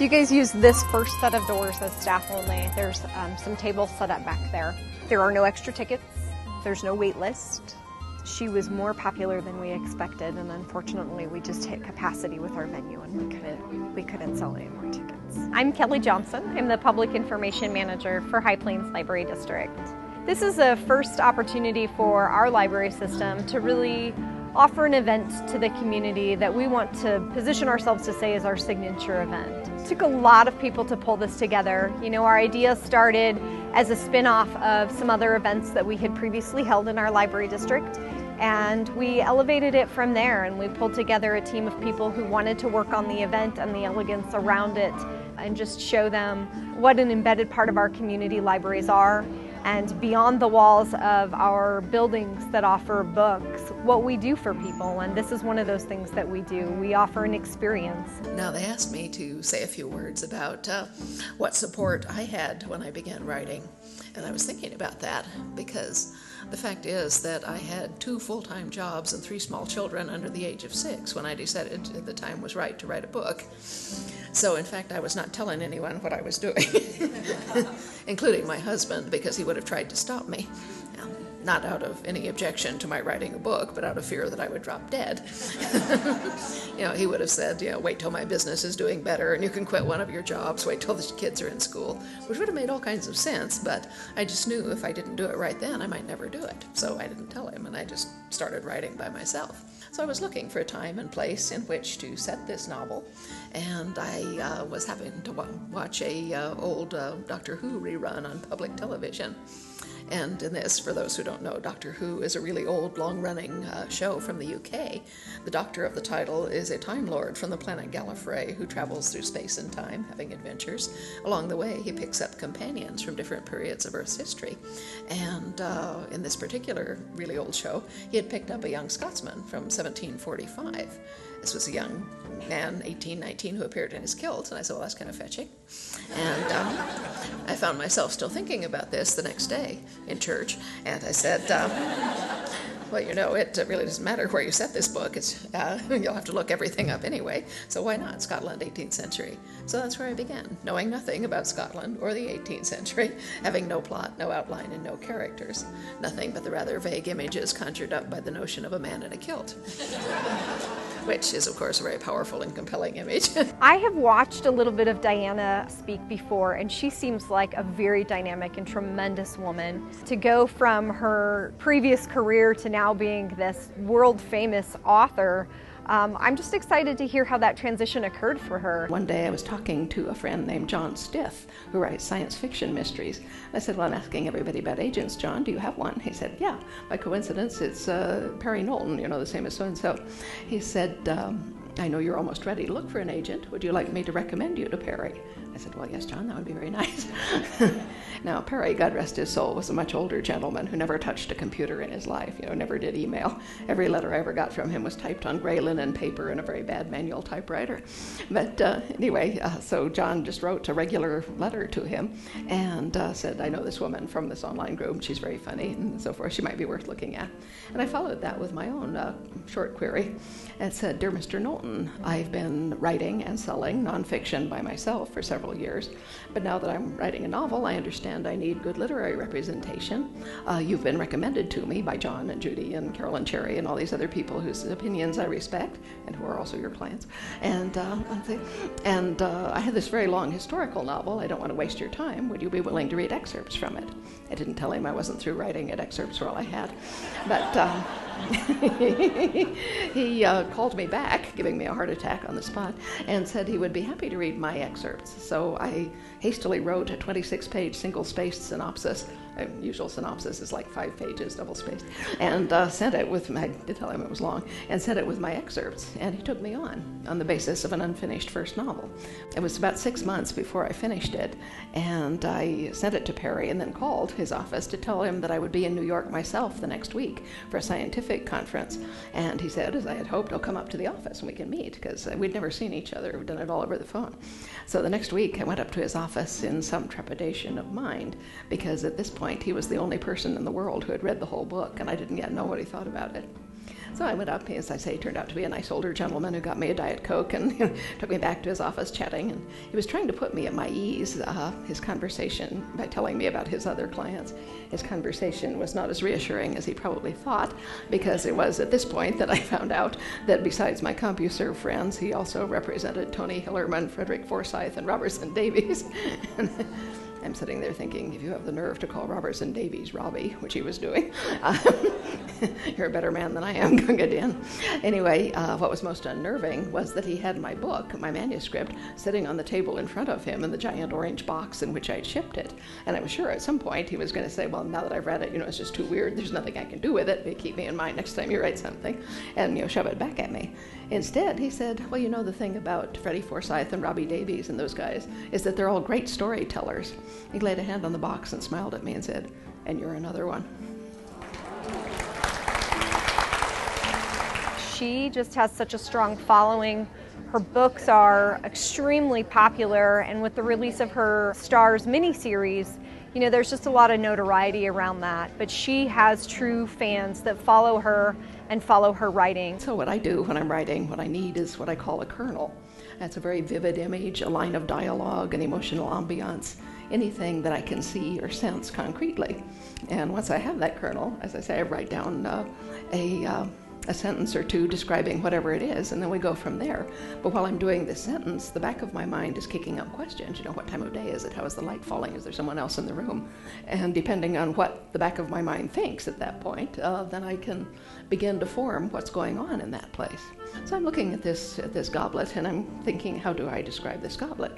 you guys use this first set of doors as staff only. There's some tables set up back there. There are no extra tickets. There's no wait list. She was more popular than we expected, and unfortunately we just hit capacity with our venue and we couldn't sell any more tickets. I'm Kelly Johnson. I'm the Public Information Manager for High Plains Library District. This is a first opportunity for our library system to really offer an event to the community that we want to position ourselves to say is our signature event. It took a lot of people to pull this together. You know, our idea started as a spin-off of some other events that we had previously held in our library district, and we elevated it from there, and we pulled together a team of people who wanted to work on the event and the elegance around it and just show them what an embedded part of our community libraries are, and beyond the walls of our buildings that offer books, what we do for people. And this is one of those things that we do. We offer an experience. Now, they asked me to say a few words about what support I had when I began writing. And I was thinking about that because the fact is that I had 2 full-time jobs and 3 small children under the age of 6 when I decided the time was right to write a book. So, in fact, I was not telling anyone what I was doing, including my husband, because he would have tried to stop me. Not out of any objection to my writing a book, but out of fear that I would drop dead. You know, he would have said, you know, wait till my business is doing better and you can quit one of your jobs, wait till the kids are in school, which would have made all kinds of sense, but I just knew if I didn't do it right then, I might never do it. So I didn't tell him, and I just started writing by myself. So I was looking for a time and place in which to set this novel, and I was having to watch a old Doctor Who rerun on public television. And in this, for those who don't know, Doctor Who is a really old, long-running show from the UK. The Doctor of the title is a Time Lord from the planet Gallifrey who travels through space and time, having adventures. Along the way, he picks up companions from different periods of Earth's history. And in this particular really old show, he had picked up a young Scotsman from 1745. This was a young man, 18, 19, who appeared in his kilt, and I said, well, that's kind of fetching. And I found myself still thinking about this the next day in church, and I said, well, you know, it really doesn't matter where you set this book. It's you'll have to look everything up anyway, so why not Scotland, 18th century? So that's where I began, knowing nothing about Scotland or the 18th century, having no plot, no outline, and no characters. Nothing but the rather vague images conjured up by the notion of a man in a kilt. Which is, of course, a very powerful and compelling image. I have watched a little bit of Diana speak before, and she seems like a very dynamic and tremendous woman. To go from her previous career to now being this world-famous author, I'm just excited to hear how that transition occurred for her. One day I was talking to a friend named John Stith, who writes science fiction mysteries. I said, well, I'm asking everybody about agents. John, do you have one? He said, yeah. By coincidence, it's Perry Knowlton, you know, the same as so-and-so. He said, I know you're almost ready to look for an agent. Would you like me to recommend you to Perry? I said, well, yes, John, that would be very nice. Now, Perry, God rest his soul, was a much older gentleman who never touched a computer in his life, you know, never did email. Every letter I ever got from him was typed on gray linen paper and a very bad manual typewriter. But anyway, so John just wrote a regular letter to him and said, I know this woman from this online group, she's very funny and so forth, she might be worth looking at. And I followed that with my own short query and said, Dear Mr. Knowlton, I've been writing and selling nonfiction by myself for several years, but now that I'm writing a novel, I understand I need good literary representation. You've been recommended to me by John and Judy and Carolyn Cherry and all these other people whose opinions I respect and who are also your clients. And I had this very long historical novel. I don't want to waste your time. Would you be willing to read excerpts from it? I didn't tell him I wasn't through writing it. Excerpts were all I had. But he called me back, giving me a heart attack on the spot, and said he would be happy to read my excerpts. So I hastily wrote a 26-page single-spaced synopsis. Usual synopsis is like 5 pages, double-spaced, and sent it with I did tell him it was long, and sent it with my excerpts, and he took me on the basis of an unfinished first novel. It was about 6 months before I finished it, and I sent it to Perry and then called his office to tell him that I would be in New York myself the next week for a scientific conference, and he said, as I had hoped, I'll come up to the office and we can meet, because we'd never seen each other, we'd done it all over the phone. So the next week I went up to his office in some trepidation of mind, because at this point he was the only person in the world who had read the whole book, and I didn't yet know what he thought about it. So I went up, as I say, turned out to be a nice older gentleman who got me a Diet Coke and took me back to his office chatting. And he was trying to put me at my ease. His conversation, by telling me about his other clients, his conversation was not as reassuring as he probably thought, because it was at this point that I found out that besides my CompuServe friends, he also represented Tony Hillerman, Frederick Forsyth, and Robertson Davies. I'm sitting there thinking, if you have the nerve to call Robertson Davies Robbie, which he was doing, you're a better man than I am, Gunga Din. Anyway, what was most unnerving was that he had my book, my manuscript, sitting on the table in front of him in the giant orange box in which I'd shipped it. And I was sure at some point he was going to say, well, now that I've read it, it's just too weird. There's nothing I can do with it. But keep me in mind next time you write something, and shove it back at me. Instead, he said, well, the thing about Freddie Forsyth and Robbie Davies and those guys is that they're all great storytellers. He laid a hand on the box and smiled at me and said, and you're another one. She just has such a strong following. Her books are extremely popular, and with the release of her Stars miniseries, there's just a lot of notoriety around that. But she has true fans that follow her and follow her writing. So what I do when I'm writing, what I need is what I call a kernel. That's a very vivid image, a line of dialogue, an emotional ambiance, anything that I can see or sense concretely. And once I have that kernel, as I say, I write down a sentence or two describing whatever it is, and then we go from there. But while I'm doing this sentence, the back of my mind is kicking up questions. What time of day is it? How is the light falling? Is there someone else in the room? And depending on what the back of my mind thinks at that point, then I can begin to form what's going on in that place. So I'm looking at this goblet, and I'm thinking, how do I describe this goblet?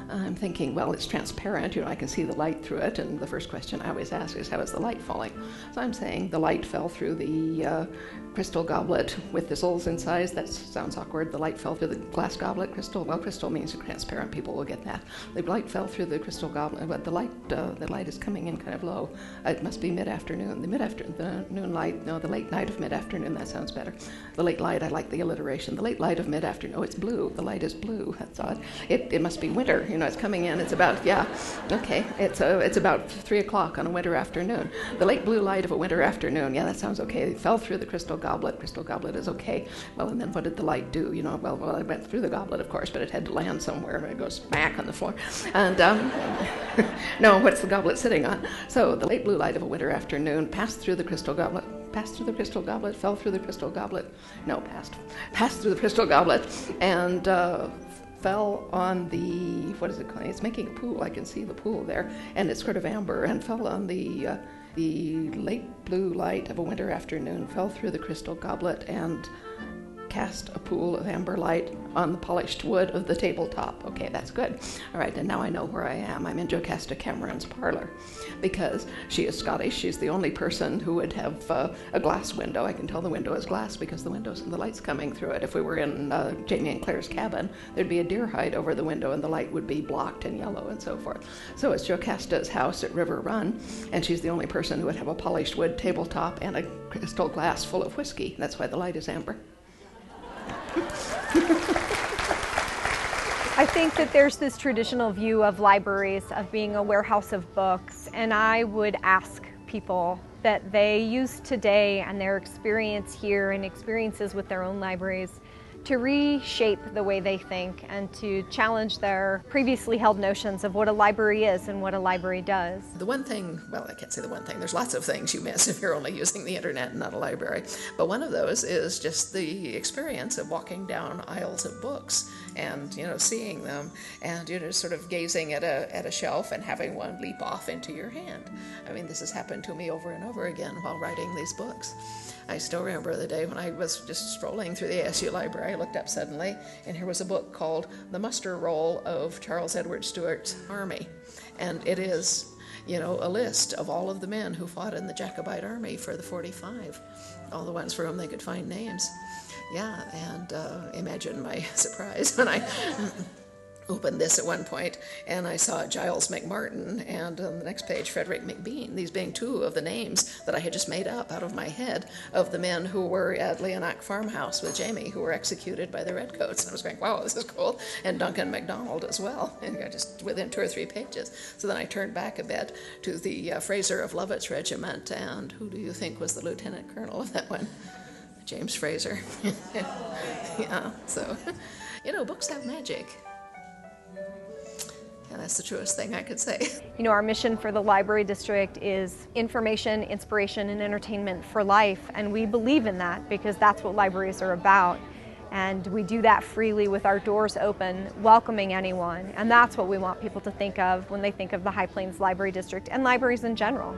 I'm thinking, well, it's transparent, I can see the light through it, and the first question I always ask is, how is the light falling? So I'm saying the light fell through the crystal goblet with thistles inside. That sounds awkward. The light fell through the glass goblet. Crystal, well, crystal means transparent. People will get that. The light fell through the crystal goblet, but the light is coming in kind of low. It must be mid-afternoon. The noon light, no, the late night of mid-afternoon, that sounds better. The late light, I like the alliteration. The late light of mid-afternoon, oh, it's blue. The light is blue. That's odd. It must be winter. It's coming in. It's about, okay. It's about 3 o'clock on a winter afternoon. The late blue light of a winter afternoon. Yeah, that sounds okay. It fell through the crystal goblet. Crystal goblet is okay. Well, and then what did the light do? Well, it went through the goblet, of course, but it had to land somewhere, and it goes smack on the floor. And no, what's the goblet sitting on? So the late blue light of a winter afternoon passed through the crystal goblet. Passed through the crystal goblet, fell through the crystal goblet. No, passed through the crystal goblet, and fell on the, what is it called? It's making a pool. I can see the pool there, and it's sort of amber, and fell on the late blue light of a winter afternoon, fell through the crystal goblet, and cast a pool of amber light on the polished wood of the tabletop. Okay, that's good. All right, and now I know where I am. I'm in Jocasta Cameron's parlor, because she is Scottish. She's the only person who would have a glass window. I can tell the window is glass because the windows and the light's coming through it. If we were in Jamie and Claire's cabin, there'd be a deer hide over the window, and the light would be blocked and yellow and so forth. So it's Jocasta's house at River Run, and she's the only person who would have a polished wood tabletop and a crystal glass full of whiskey. That's why the light is amber. I think that there's this traditional view of libraries of being a warehouse of books, and I would ask people that they use today and their experience here and experiences with their own libraries to reshape the way they think and to challenge their previously held notions of what a library is and what a library does. The one thing, well, I can't say the one thing, there's lots of things you miss if you're only using the internet and not a library, but one of those is just the experience of walking down aisles of books and, seeing them and, sort of gazing at a shelf and having one leap off into your hand. I mean, this has happened to me over and over again while writing these books. I still remember the day when I was just strolling through the ASU library. I looked up suddenly, and here was a book called The Muster Roll of Charles Edward Stuart's Army. And it is, a list of all of the men who fought in the Jacobite army for the 45, all the ones for whom they could find names. Yeah, and imagine my surprise when I opened this at one point, and I saw Giles McMartin, and on the next page, Frederick McBean, these being two of the names that I had just made up out of my head of the men who were at Leonac Farmhouse with Jamie, who were executed by the Redcoats. And I was going, wow, this is cool. And Duncan MacDonald as well, and just within 2 or 3 pages. So then I turned back a bit to the Fraser of Lovett's regiment, and who do you think was the lieutenant colonel of that one? James Fraser. Yeah, so, books have magic. And that's the truest thing I could say. Our mission for the library district is information, inspiration, and entertainment for life, and we believe in that because that's what libraries are about. And we do that freely with our doors open, welcoming anyone, and that's what we want people to think of when they think of the High Plains Library District and libraries in general.